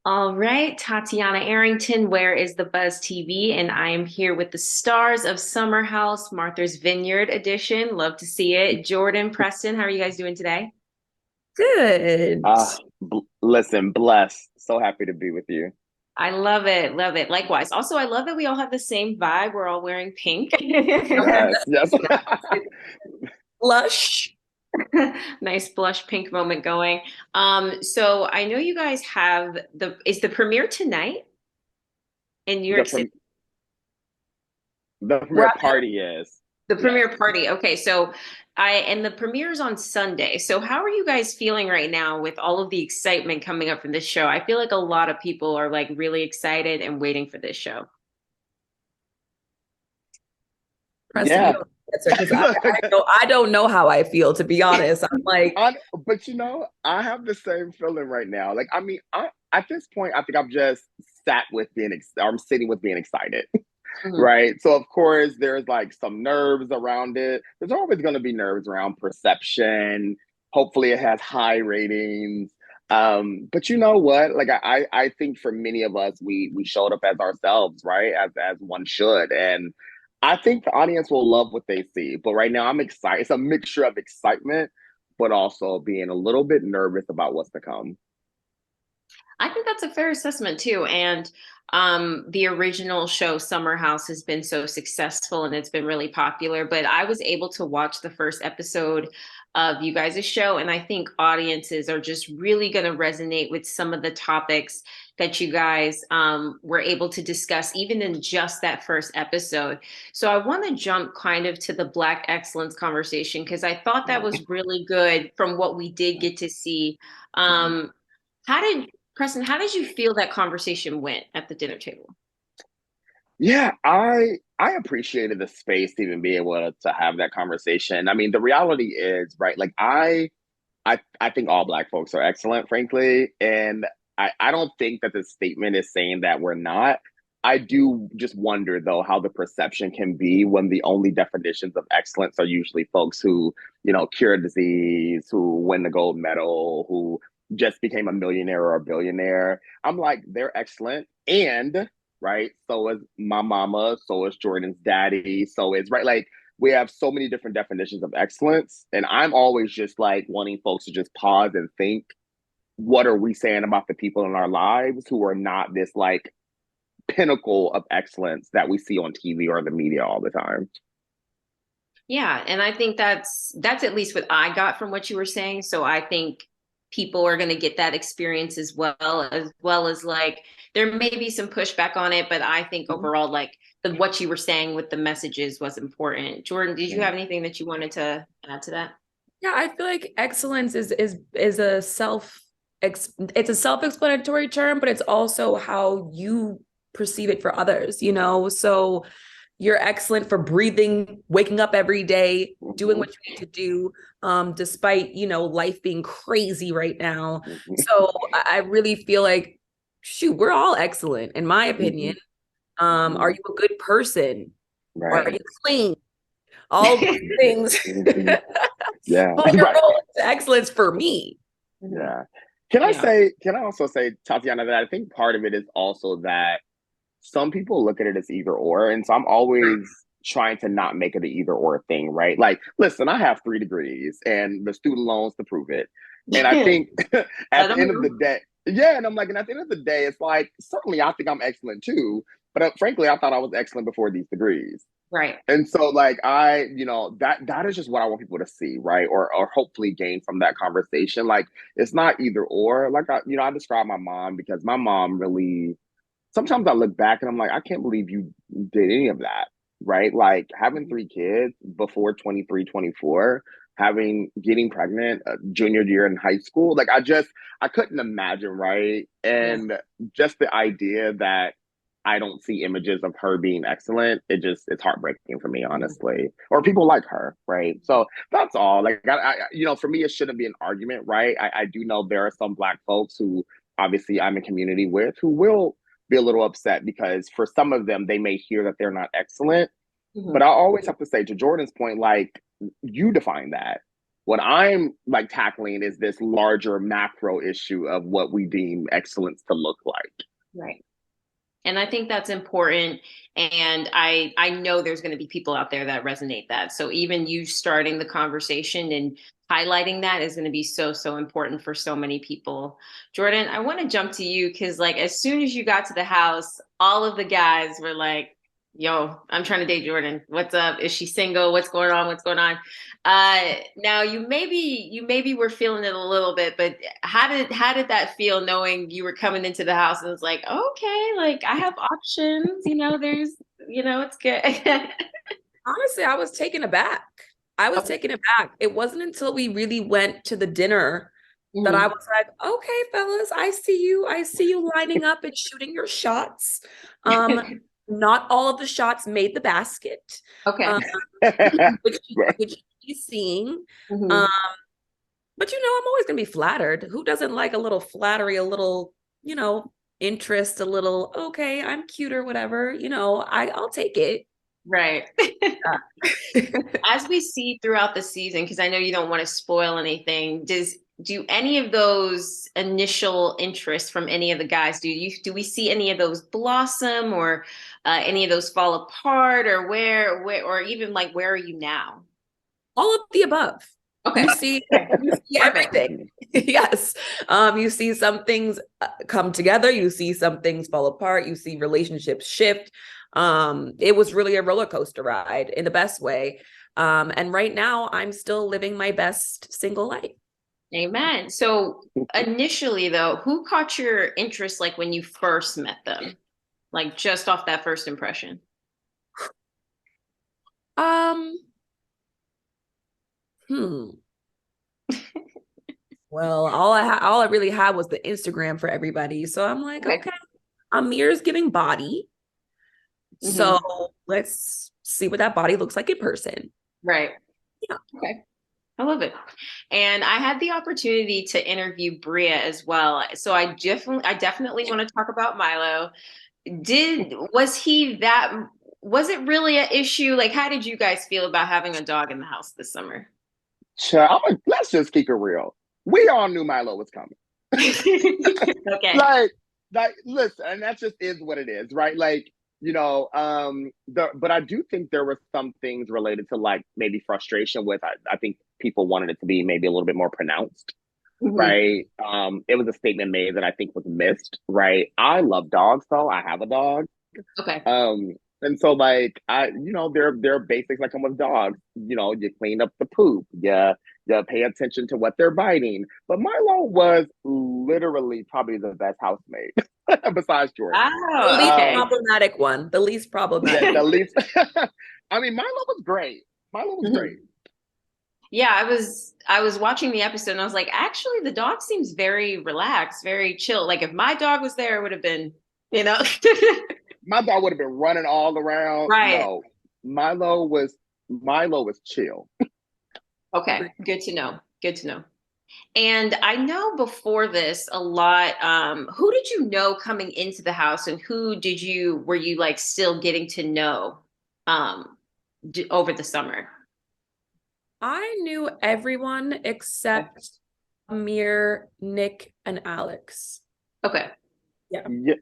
All right, Tatyana Arrington, Where is the Buzz TV? And I am here with the stars of Summer House, Martha's Vineyard edition. Love to see it. Jordan, Preston, how are you guys doing today? Good. Listen, blessed. So happy to be with you. I love it. Love it. Likewise. Also, I love that we all have the same vibe. We're all wearing pink. Yes, yes. Blush. Nice blush pink moment going. So I know you guys have is the premiere tonight in New The York City? prom the We're premiere party is. The Yes. premiere party. Okay, so and the premiere's on Sunday. So how are you guys feeling right now with all of the excitement coming up from this show? I feel like a lot of people are like really excited and waiting for this show. Preston, you Yeah. don't answer because I don't know how I feel, to be honest. I'm like, I, but I have the same feeling right now. At this point, I think I've just I'm sitting with being excited. Mhm. Right. So of course there's like some nerves around it. There's always going to be nerves around perception. Hopefully it has high ratings. But you know what? I think for many of us we showed up as ourselves, right? As one should. And I think the audience will love what they see. But right now I'm excited. It's a mixture of excitement, but also being a little bit nervous about what's to come. I think that's a fair assessment too. And the original show Summer House has been so successful and it's been really popular. But I was able to watch the first episode of you guys' show, and I think audiences are just really going to resonate with some of the topics that you guys were able to discuss, even in just that first episode. So I want to jump kind of to the Black excellence conversation because I thought that was really good from what we did get to see. Um, how did Preston, how did you feel that conversation went at the dinner table? Yeah, I appreciated the space to even be able to have that conversation. I mean, the reality is, right, I think all Black folks are excellent, frankly. And I don't think that the statement is saying that we're not. I do just wonder though how the perception can be when the only definitions of excellence are usually folks who, cure a disease, who win the gold medal, who just became a millionaire or a billionaire. I'm like, they're excellent. And right, so is my mama, so is Jordan's daddy, so is right, like we have so many different definitions of excellence. And I'm always just like wanting folks to just pause and think, what are we saying about the people in our lives who are not this like pinnacle of excellence that we see on TV or the media all the time? Yeah, and I think that's at least what I got from what you were saying. So I think people are going to get that experience as well as like there may be some pushback on it, but I think Mm-hmm. overall like the what you were saying with the messages was important. Jordan, did you Yeah. have anything that you wanted to add to that? yeah, I feel like excellence is a it's a self-explanatory term, but it's also how you perceive it for others, you know? So you're excellent for breathing, waking up every day, doing Mm-hmm. what you need to do, despite, life being crazy right now. Mm-hmm. So I really feel like, shoot, we're all excellent, in my Mm-hmm. opinion. Are Mm-hmm. you a good person? Are Right. you clean? All those things Mm-hmm. Yeah. play a Right. role into excellence for me. Mhm. Yeah. Yeah. Can I also say, Tatiana, that I think part of it is also that some people look at it as either or. And so I'm always trying to not make it an either or thing, right? Like, listen, I have 3 degrees and the student loans to prove it. And I think Let at the them end of know. the day, yeah, and I'm like, and at the end of the day, it's like, certainly I think I'm excellent too. But frankly, I thought I was excellent before these degrees. Right. And so like that is just what I want people to see, right? Or hopefully gain from that conversation. Like it's not either or. I describe my mom because my mom really sometimes I look back and I'm like, I can't believe you did any of that, right? Like having 3 kids before 23, 24, getting pregnant junior year in high school. I couldn't imagine, right? Yeah. And just the idea that I don't see images of her being excellent, it's heartbreaking for me, honestly. Or people like her, right? So that's all. For me, it shouldn't be an argument, right? I do know there are some Black folks who obviously I'm in community with who will be a little upset because for some of them, they may hear that they're not excellent. But Mhm. I always have to say, to Jordan's point, like, you define that. What I'm like tackling is this larger macro issue of what we deem excellence to look like. Right. And I think that's important. And I know there's going to be people out there that resonate that. So even you starting the conversation and highlighting that is going to be so, so important for so many people. Jordan, I want to jump to you because like as soon as you got to the house, all of the guys were like, yo, I'm trying to date Jordan. What's up? Is she single? What's going on? What's going on? Now you maybe were feeling it a little bit, but how did that feel knowing you were coming into the house and it's like, okay, like I have options, there's, it's good. Honestly, I was taken aback. I was Okay. taken aback. It wasn't until we really went to the dinner that I Mhm. was like, okay, fellas, I see you. I see you lining up and shooting your shots. Not all of the shots made the basket, Okay. um, which he's seeing. Mhm. Um, but I'm always gonna be flattered. Who doesn't like a little flattery, a little, interest, a little, okay, I'm cute or whatever, I'll take it. Right. As we see throughout the season, because I know you don't want to spoil anything, do any of those initial interests from any of the guys, do we see any of those blossom or any of those fall apart or where or even like where are you now? All of the above. Okay. You see, Okay. you see Perfect. everything. Yes. You see some things come together. You see some things fall apart. You see relationships shift. It was really a roller coaster ride in the best way. And right now, I'm still living my best single life. Amen. So initially though, who caught your interest like when you first met them? Like just off that first impression? Um, hmm. Well, all I really had was the Instagram for everybody. So I'm like, Okay. okay, Amir's giving body. Hmm. So let's see what that body looks like in person. Right. Yeah. Okay. I love it. And I had the opportunity to interview Bria as well. So I definitely want to talk about Milo. Was it really an issue? Like, how did you guys feel about having a dog in the house this summer? Let's just keep it real. We all knew Milo was coming. Okay. like listen, and that just is what it is, right? Like, but I do think there were some things related to like maybe frustration with I think people wanted it to be maybe a little bit more pronounced, Mhm. right? It was a statement made that I think was missed, right? I love dogs, though. I have a dog. Okay. Um, and so like there are basics that come with dogs. You clean up the poop, you pay attention to what they're biting. But Milo was literally probably the best housemaid besides Jordan. The Oh, least okay. problematic one. The least Yeah, problematic. the least. I mean, Milo was great. Milo was great. Mhm. Yeah, I was watching the episode and I was like, actually, the dog seems very relaxed, very chill. Like if my dog was there, it would have been, you know. My dog would have been running all around. Right. No, Milo was chill. Okay. Good to know. Good to know. And I know before this a lot, who did you know coming into the house and were you like still getting to know um over the summer? I knew everyone except Amir, Nick, and Alex. Okay. Yeah. Yeah,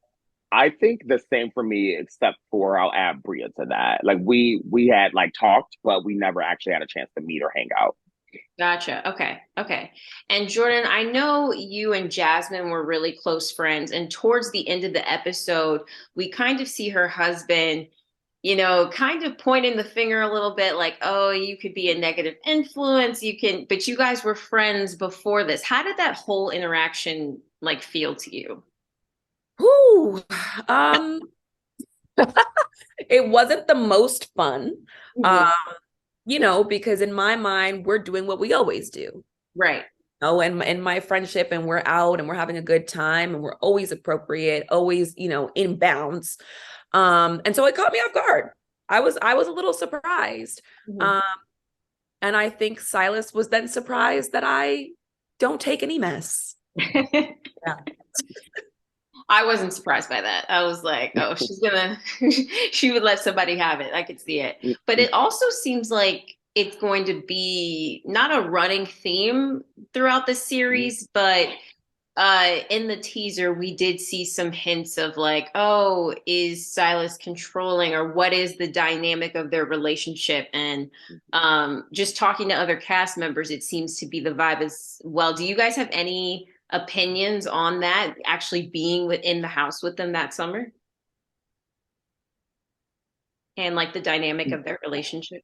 I think the same for me, except for I'll add Bria to that. Like we had like talked, but we never actually had a chance to meet or hang out. Gotcha. Okay. Okay. And Jordan, I know you and Jasmine were really close friends. And towards the end of the episode, we kind of see her husband, kind of pointing the finger a little bit like, oh, you could be a negative influence. But you guys were friends before this. How did that whole interaction like feel to you? Whew. Um, it wasn't the most fun. Um, Mhm. because in my mind, we're doing what we always do. Right. Oh, and in my friendship, and we're out and we're having a good time and we're always appropriate, always, in bounds. And so it caught me off guard. I was a little surprised. Mhm. Um, and I think Silas was then surprised that I don't take any mess. Yeah. I wasn't surprised by that. I was like, oh, she would let somebody have it. I could see it. But it also seems like it's going to be not a running theme throughout the series, but in the teaser we did see some hints of like, oh, is Silas controlling, or what is the dynamic of their relationship? And just talking to other cast members, it seems to be the vibe as well. Do you guys have any opinions on that, actually being within the house with them that summer, and like the dynamic of their relationship?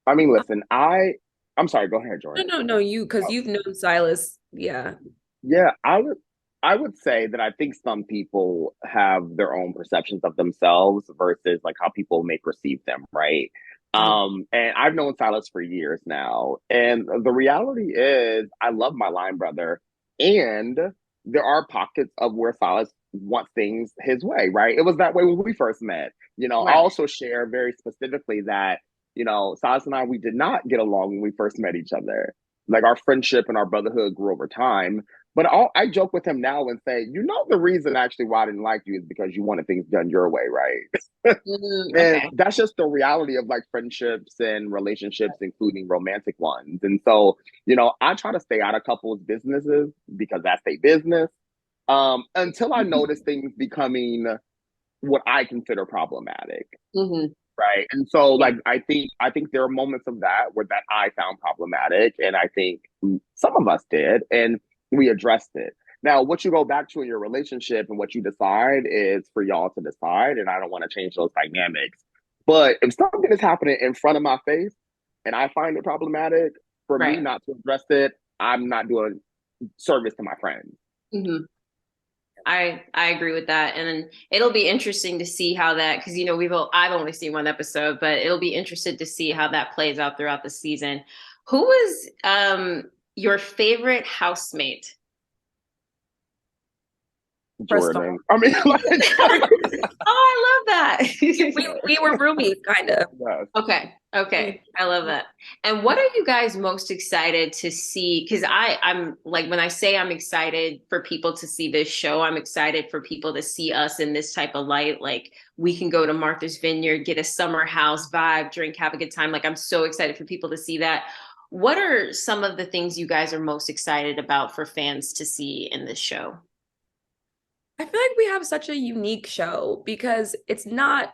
I mean, listen, I'm sorry, go ahead, No, Jordan. no, no, because Oh, you've known Silas. Yeah. yeah, I would say that I think some people have their own perceptions of themselves versus like how people may perceive them, right? Mhm. And I've known Silas for years now, and the reality is I love my line brother, and there are pockets of where Silas wants things his way, right? It was that way when we first met. I Right. also share very specifically that, Silas and I, we did not get along when we first met each other. Like our friendship and our brotherhood grew over time, but I joke with him now and say, the reason actually why I didn't like you is because you wanted things done your way, right? And Okay. that's just the reality of like friendships and relationships, including romantic ones. And so, I try to stay out of couples' businesses because that's their business. Until I notice things becoming what I consider problematic. Hmm. Right. And so Yeah. like I think there are moments of that where that I found problematic, and I think some of us did, and we addressed it. Now, what you go back to in your relationship and what you decide is for y'all to decide, and I don't want to change those dynamics. But if something is happening in front of my face and I find it problematic, for me Right. not to address it, I'm not doing service to my friends. Hmm. I agree with that, and it'll be interesting to see how that, because I've only seen one episode, but it'll be interested to see how that plays out throughout the season. Who was your favorite housemate? Preston. Jordan. I mean, like, Oh, I love We were roomies, kind of. yes. Okay. Okay. I love that. And what are you guys most excited to see? Because I'm like, when I say I'm excited for people to see this show, I'm excited for people to see us in this type of light. Like, we can go to Martha's Vineyard, get a summer house vibe, drink, have a good time. Like, I'm so excited for people to see that. What are some of the things you guys are most excited about for fans to see in this show? I feel like we have such a unique show because it's not,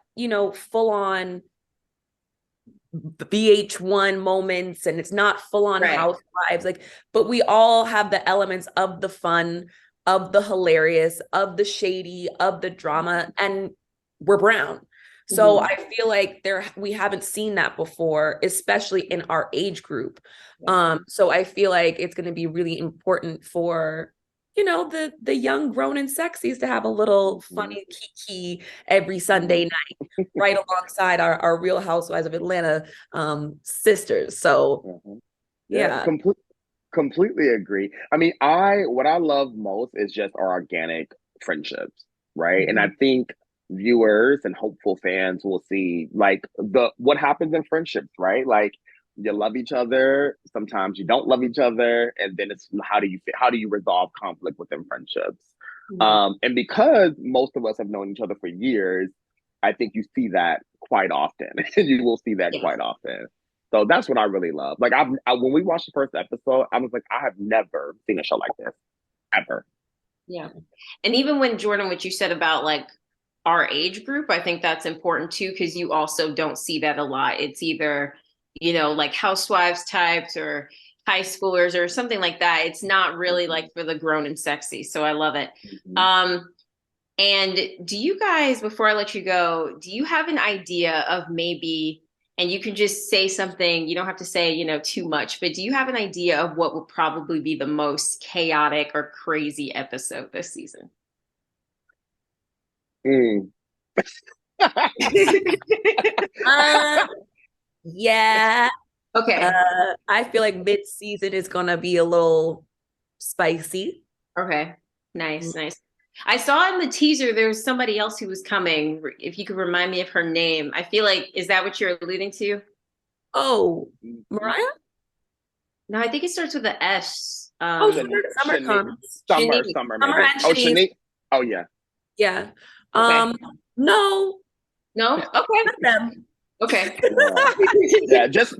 full on VH1 moments, and it's not full on Right. housewives, like, but we all have the elements of the fun, of the hilarious, of the shady, of the drama, and we're brown. So Mhm. I feel like we haven't seen that before, especially in our age group. So I feel like it's going to be really important for the young grown and sexies to have a little Mhm. funny kiki every Sunday night, right alongside our Real Housewives of Atlanta sisters. So Mhm. Yeah, yeah. completely agree. I mean, what I love most is just our organic friendships, right? And I Mhm. think viewers and hopeful fans will see like the what happens in friendships, right? Like you love each other, sometimes you don't love each other, and then it's how do you resolve conflict within friendships? Mhm. And because most of us have known each other for years, I think you see that quite often. You will see that Yes. quite often. So that's what I really love. Like when we watched the first episode, I was like, I have never seen a show like this ever. Yeah. And even when Jordan, what you said about like our age group, I think that's important too, because you also don't see that a lot. It's either, like housewives types or high schoolers or something like that. It's not really Mhm, like for the grown and sexy. So I love it. mhm. Um, and do you guys, before I let you go, do you have an idea of maybe, and you can just say something, you don't have to say, too much, but do you have an idea of what would probably be the most chaotic or crazy episode this season? Mm. Uh, yeah. Okay. I feel like mid-season is gonna be a little spicy. Okay. Nice, nice. I saw in the teaser there was somebody else who was coming. If you could remind me of her name. I feel like, is that what you're alluding to? Oh, Mariah? No, I think it starts with a S. Oh, summer Shanique, comes. Shanique. summer Summer maybe. and Oh, Shanice. Shanique. Oh yeah. Yeah. Okay. No, No? Okay. not them. Okay. Yeah. Yeah, just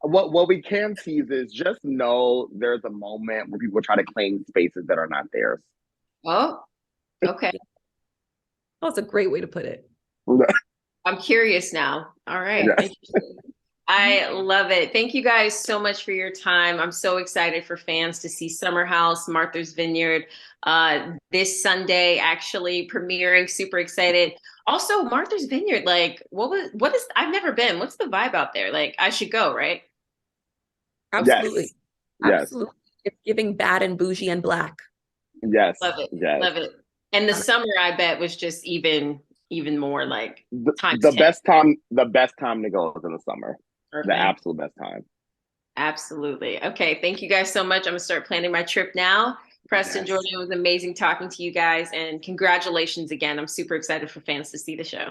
what we can tease is just know there's a moment where people try to claim spaces that are not theirs. Oh, okay. That's a great way to put it. I'm curious now. All right. Yes. Interesting. I love it. Thank you guys so much for your time. I'm so excited for fans to see Summer House, Martha's Vineyard, this Sunday, actually premiering. Super excited. Also, Martha's Vineyard, like, what is, I've never been. What's the vibe out there? Like, I should go, right? Absolutely. Yes. Yes. Absolutely. It's giving bad and bougie and black. Yes. Love it. Yes. Love it. And the summer, I bet, was just even more like times The 10. best time to go is in the summer. The Perfect. absolute best time. Absolutely. Okay. Thank you guys so much. I'm gonna start planning my trip now. Preston, Yes. Jordan, it was amazing talking to you guys, and congratulations again. I'm super excited for fans to see the show.